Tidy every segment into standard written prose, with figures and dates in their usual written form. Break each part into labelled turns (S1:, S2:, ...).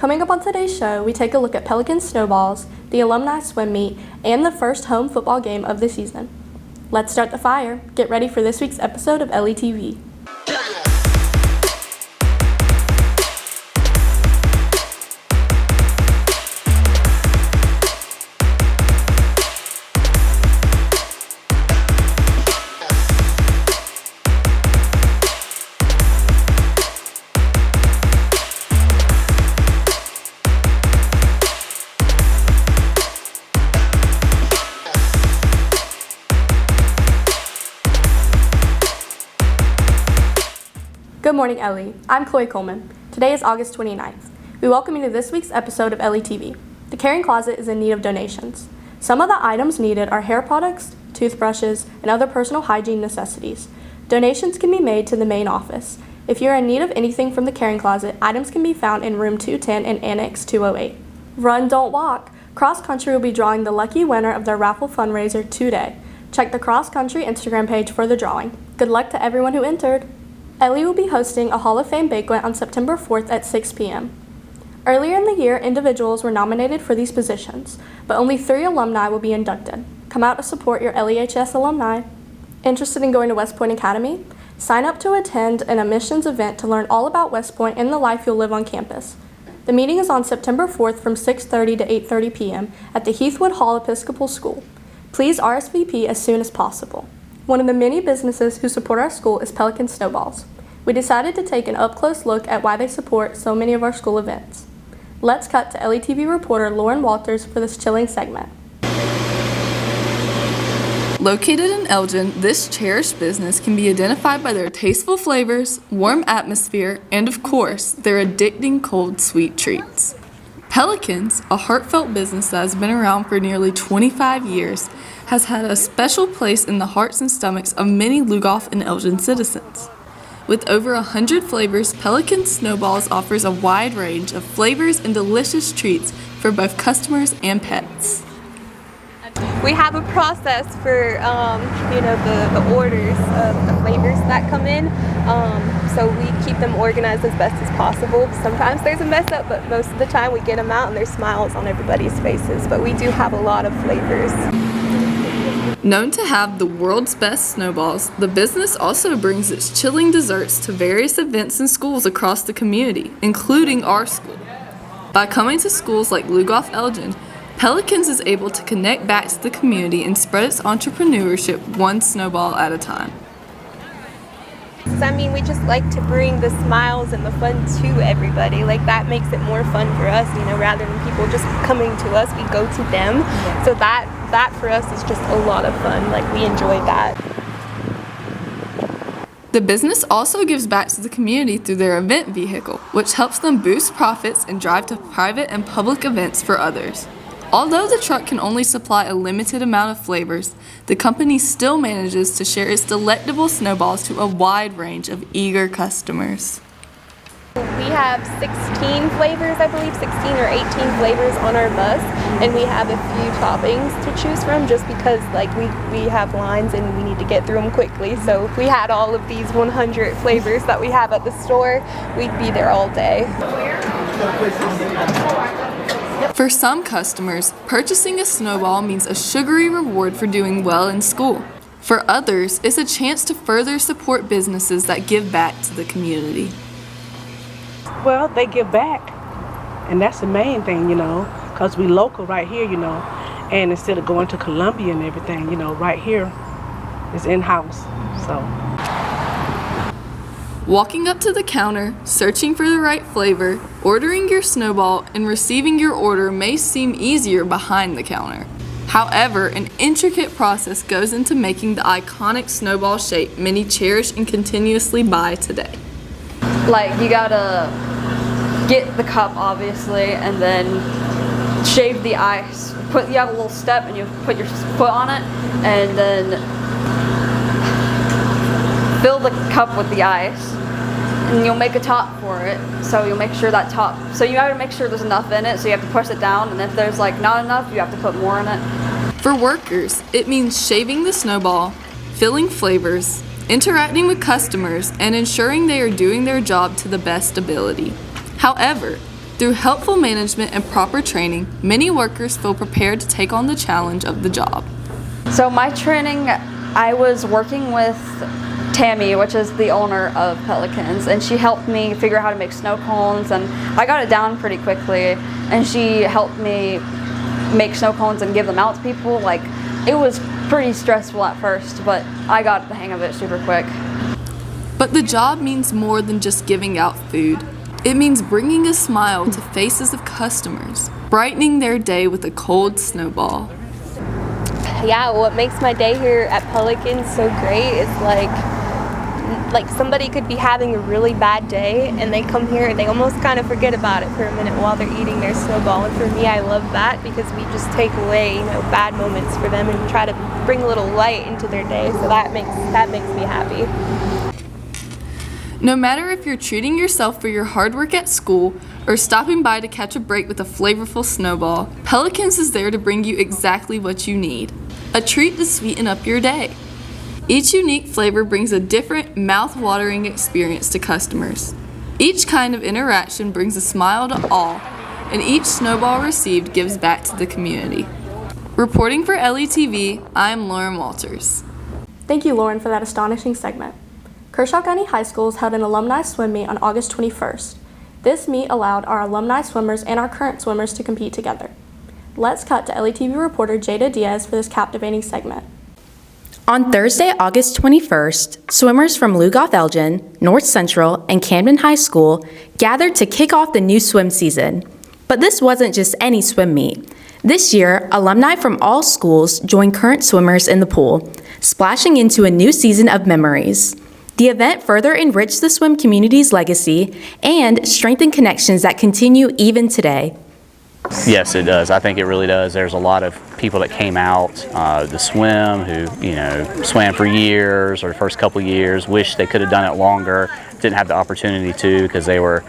S1: Coming up on today's show, we take a look at Pelican snowballs, the alumni swim meet, and the first home football game of the season. Let's start the fire. Get ready for this week's episode of LETV. Good morning, Ellie. I'm Chloe Coleman. Today is August 29th. We welcome you to this week's episode of LETV. The Caring Closet is in need of donations. Some of the items needed are hair products, toothbrushes, and other personal hygiene necessities. Donations can be made to the main office. If you're in need of anything from the Caring Closet, items can be found in room 210 and Annex 208. Run, don't walk. Cross Country will be drawing the lucky winner of their raffle fundraiser today. Check the Cross Country Instagram page for the drawing. Good luck to everyone who entered. Ellie will be hosting a Hall of Fame banquet on September 4th at 6 p.m. Earlier in the year, individuals were nominated for these positions, but only 3 alumni will be inducted. Come out to support your LEHS alumni. Interested in going to West Point Academy? Sign up to attend an admissions event to learn all about West Point and the life you'll live on campus. The meeting is on September 4th from 6:30 to 8:30 p.m. at the Heathwood Hall Episcopal School. Please RSVP as soon as possible. One of the many businesses who support our school is Pelican Snowballs. We decided to take an up-close look at why they support so many of our school events. Let's cut to LETV reporter Lauren Walters for this chilling segment.
S2: Located in Elgin, this cherished business can be identified by their tasteful flavors, warm atmosphere, and of course, their addicting cold sweet treats. Pelicans, a heartfelt business that has been around for nearly 25 years, has had a special place in the hearts and stomachs of many Lugoff and Elgin citizens. With over 100 flavors, Pelican Snowballs offers a wide range of flavors and delicious treats for both customers and pets.
S3: We have a process for the orders of the flavors that come in, so we keep them organized as best as possible. Sometimes there's a mess up, but most of the time we get them out and there's smiles on everybody's faces. But we do have a lot of flavors.
S2: Known to have the world's best snowballs, the business also brings its chilling desserts to various events and schools across the community, including our school. By coming to schools like Lugoff-Elgin, Pelicans is able to connect back to the community and spread its entrepreneurship one snowball at a time.
S3: I mean, we just like to bring the smiles and the fun to everybody. Like, that makes it more fun for us, rather than people just coming to us, we go to them. Yeah. So that for us is just a lot of fun. Like, we enjoy that.
S2: The business also gives back to the community through their event vehicle, which helps them boost profits and drive to private and public events for others. Although the truck can only supply a limited amount of flavors, the company still manages to share its delectable snowballs to a wide range of eager customers.
S3: We have 16 flavors, I believe, 16 or 18 flavors on our bus, and we have a few toppings to choose from just because we have lines and we need to get through them quickly. So if we had all of these 100 flavors that we have at the store, we'd be there all day.
S2: For some customers, purchasing a snowball means a sugary reward for doing well in school. For others, it's a chance to further support businesses that give back to the community.
S4: Well, they give back, and that's the main thing, because we local right here, and instead of going to Columbia and everything, right here is in-house, so.
S2: Walking up to the counter, searching for the right flavor, ordering your snowball, and receiving your order may seem easier behind the counter. However, an intricate process goes into making the iconic snowball shape many cherish and continuously buy today.
S5: You gotta get the cup, obviously, and then shave the ice. You have a little step and you put your foot on it, and then fill the cup with the ice, and you'll make a top for it. So you'll make sure that top, so you gotta make sure there's enough in it, so you have to push it down, and if there's not enough, you have to put more in it.
S2: For workers, it means shaving the snowball, filling flavors, interacting with customers, and ensuring they are doing their job to the best ability. However, Through helpful management and proper training, many workers feel prepared to take on the challenge of the job.
S5: So my training, I was working with Tammy, which is the owner of Pelicans, and she helped me figure out how to make snow cones, and I got it down pretty quickly, and she helped me make snow cones and give them out to people. Like, it was pretty stressful at first, but I got the hang of it super quick.
S2: But the job means more than just giving out food. It means bringing a smile to faces of customers, brightening their day with a cold snowball.
S3: Yeah, what makes my day here at Pelicans so great is like somebody could be having a really bad day and they come here and they almost kind of forget about it for a minute while they're eating their snowball. And for me, I love that because we just take away, bad moments for them and try to bring a little light into their day. So that makes me happy.
S2: No matter if you're treating yourself for your hard work at school or stopping by to catch a break with a flavorful snowball, Pelicans is there to bring you exactly what you need, a treat to sweeten up your day. Each unique flavor brings a different, mouth-watering experience to customers. Each kind of interaction brings a smile to all, and each snowball received gives back to the community. Reporting for LETV, I'm Lauren Walters.
S1: Thank you, Lauren, for that astonishing segment. Kershaw County High Schools held an alumni swim meet on August 21st. This meet allowed our alumni swimmers and our current swimmers to compete together. Let's cut to LETV reporter Jada Diaz for this captivating segment.
S6: On Thursday, August 21st, swimmers from Lugoff-Elgin, North Central, and Camden High School gathered to kick off the new swim season. But this wasn't just any swim meet. This year, alumni from all schools joined current swimmers in the pool, splashing into a new season of memories. The event further enriched the swim community's legacy and strengthened connections that continue even today.
S7: Yes, it does. I think it really does. There's a lot of people that came out to swim who, swam for years or the first couple years, wish they could have done it longer, didn't have the opportunity to because they were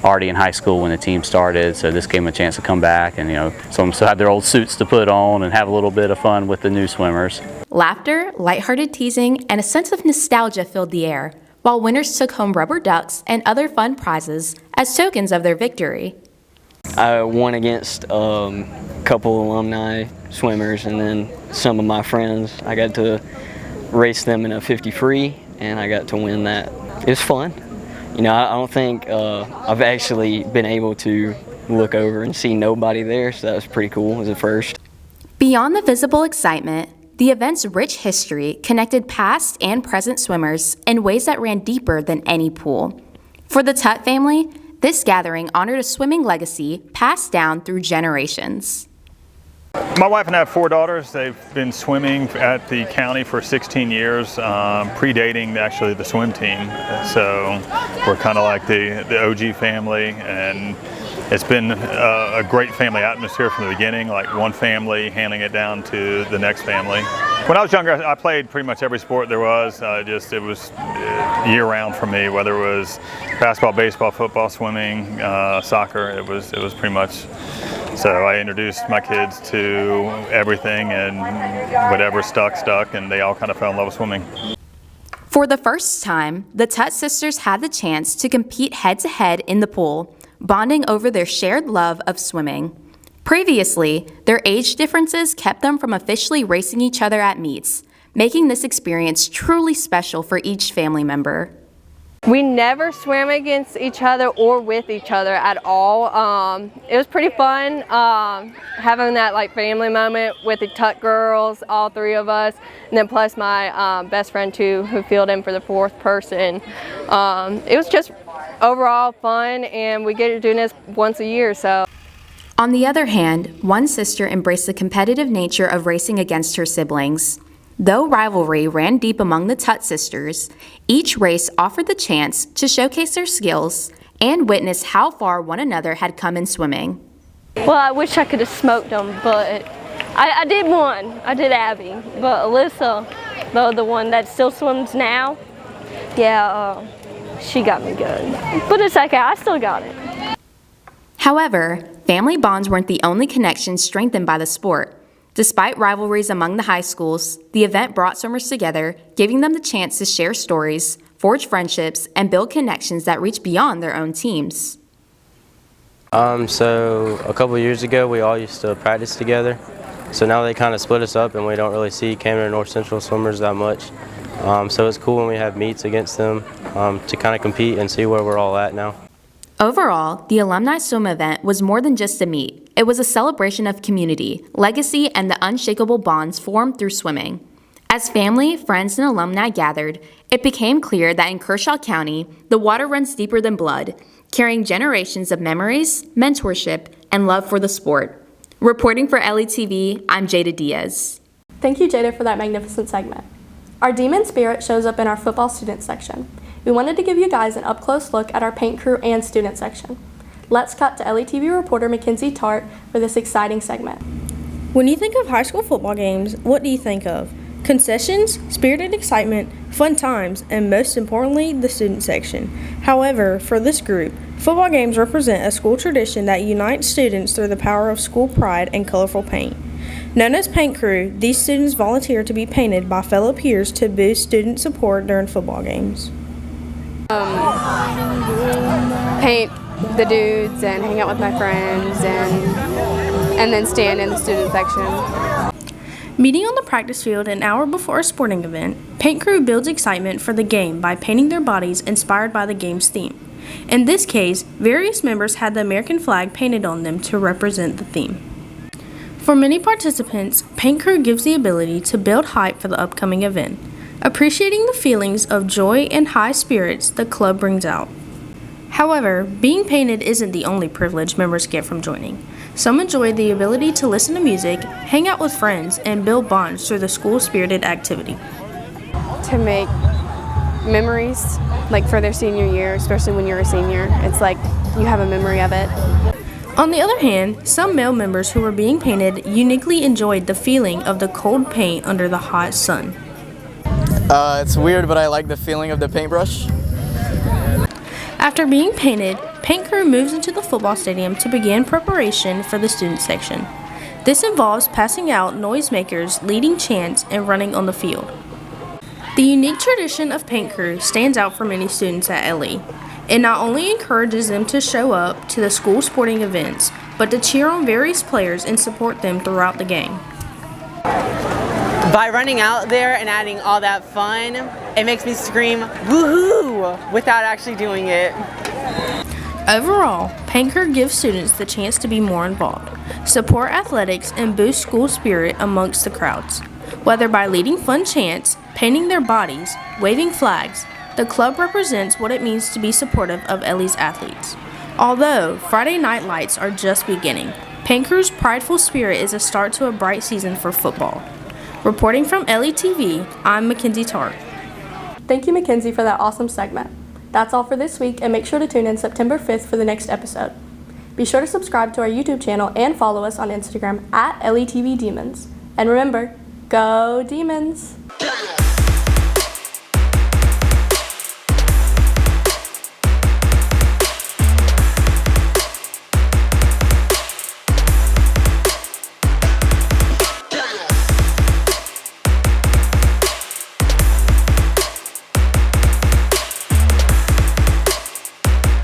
S7: already in high school when the team started. So this gave them a chance to come back and, some still had their old suits to put on and have a little bit of fun with the new swimmers.
S6: Laughter, lighthearted teasing, and a sense of nostalgia filled the air, while winners took home rubber ducks and other fun prizes as tokens of their victory.
S8: I won against a couple alumni swimmers and then some of my friends. I got to race them in a 50 free and I got to win that. It was fun. I don't think I've actually been able to look over and see nobody there, so that was pretty cool. It was a first.
S6: Beyond the visible excitement, the event's rich history connected past and present swimmers in ways that ran deeper than any pool. For the Tutt family, this gathering honored a swimming legacy passed down through generations.
S9: My wife and I have 4 daughters. They've been swimming at the county for 16 years, predating actually the swim team. So we're kind of like the OG family, and it's been a great family atmosphere from the beginning, like one family handing it down to the next family. When I was younger, I played pretty much every sport there was. It was year-round for me, whether it was basketball, baseball, football, swimming, soccer. It was pretty much. So I introduced my kids to everything, and whatever stuck, and they all kind of fell in love with swimming.
S6: For the first time, the Tutt sisters had the chance to compete head-to-head in the pool, bonding over their shared love of swimming. Previously, their age differences kept them from officially racing each other at meets, making this experience truly special for each family member.
S3: We never swam against each other or with each other at all. It was pretty fun having that family moment with the Tutt girls, all 3 of us, and then plus my best friend too, who filled in for the 4th person. It was just overall fun, and we get to do this once a year. So.
S6: On the other hand, one sister embraced the competitive nature of racing against her siblings. Though rivalry ran deep among the Tutt sisters, each race offered the chance to showcase their skills and witness how far one another had come in swimming.
S10: Well, I wish I could have smoked them, but I did one. I did Abby. But Alyssa, the one that still swims now, she got me good. But it's okay, I still got it.
S6: However, family bonds weren't the only connections strengthened by the sport. Despite rivalries among the high schools, the event brought swimmers together, giving them the chance to share stories, forge friendships, and build connections that reach beyond their own teams.
S11: So a couple years ago, we all used to practice together. So now they kind of split us up, and we don't really see Camden or North Central swimmers that much. So it's cool when we have meets against them to kind of compete and see where we're all at now.
S6: Overall, the Alumni Swim event was more than just a meet. It was a celebration of community, legacy, and the unshakable bonds formed through swimming. As family, friends, and alumni gathered, it became clear that in Kershaw County, the water runs deeper than blood, carrying generations of memories, mentorship, and love for the sport. Reporting for LETV, I'm Jada Diaz.
S1: Thank you, Jada, for that magnificent segment. Our Demon Spirit shows up in our football student section. We wanted to give you guys an up-close look at our paint crew and student section. Let's cut to LETV reporter Mackenzie Tart for this exciting segment.
S12: When you think of high school football games, what do you think of? Concessions, spirited excitement, fun times, and most importantly, the student section. However, for this group, football games represent a school tradition that unites students through the power of school pride and colorful paint. Known as Paint Crew, these students volunteer to be painted by fellow peers to boost student support during football games.
S13: Paint the dudes and hang out with my friends and then stand in the student section.
S12: Meeting on the practice field an hour before a sporting event, Paint Crew builds excitement for the game by painting their bodies inspired by the game's theme. In this case, various members had the American flag painted on them to represent the theme. For many participants, Paint Crew gives the ability to build hype for the upcoming event, appreciating the feelings of joy and high spirits the club brings out. However, being painted isn't the only privilege members get from joining. Some enjoy the ability to listen to music, hang out with friends, and build bonds through the school-spirited activity.
S13: To make memories, like for their senior year, especially when you're a senior, it's like you have a memory of it.
S12: On the other hand, some male members who were being painted uniquely enjoyed the feeling of the cold paint under the hot sun.
S14: It's weird, but I like the feeling of the paintbrush.
S12: After being painted, Paint Crew moves into the football stadium to begin preparation for the student section. This involves passing out noisemakers, leading chants, and running on the field. The unique tradition of Paint Crew stands out for many students at LE. It not only encourages them to show up to the school sporting events, but to cheer on various players and support them throughout the game.
S15: By running out there and adding all that fun, it makes me scream, woohoo, without actually doing it.
S12: Overall, Paint Crew gives students the chance to be more involved, support athletics, and boost school spirit amongst the crowds. Whether by leading fun chants, painting their bodies, waving flags, the club represents what it means to be supportive of LE's athletes. Although Friday night lights are just beginning, Paint Crew's prideful spirit is a start to a bright season for football. Reporting from LETV, I'm Mackenzie Tart.
S1: Thank you, Mackenzie, for that awesome segment. That's all for this week, and make sure to tune in September 5th for the next episode. Be sure to subscribe to our YouTube channel and follow us on Instagram at LETV Demons. And remember, go Demons!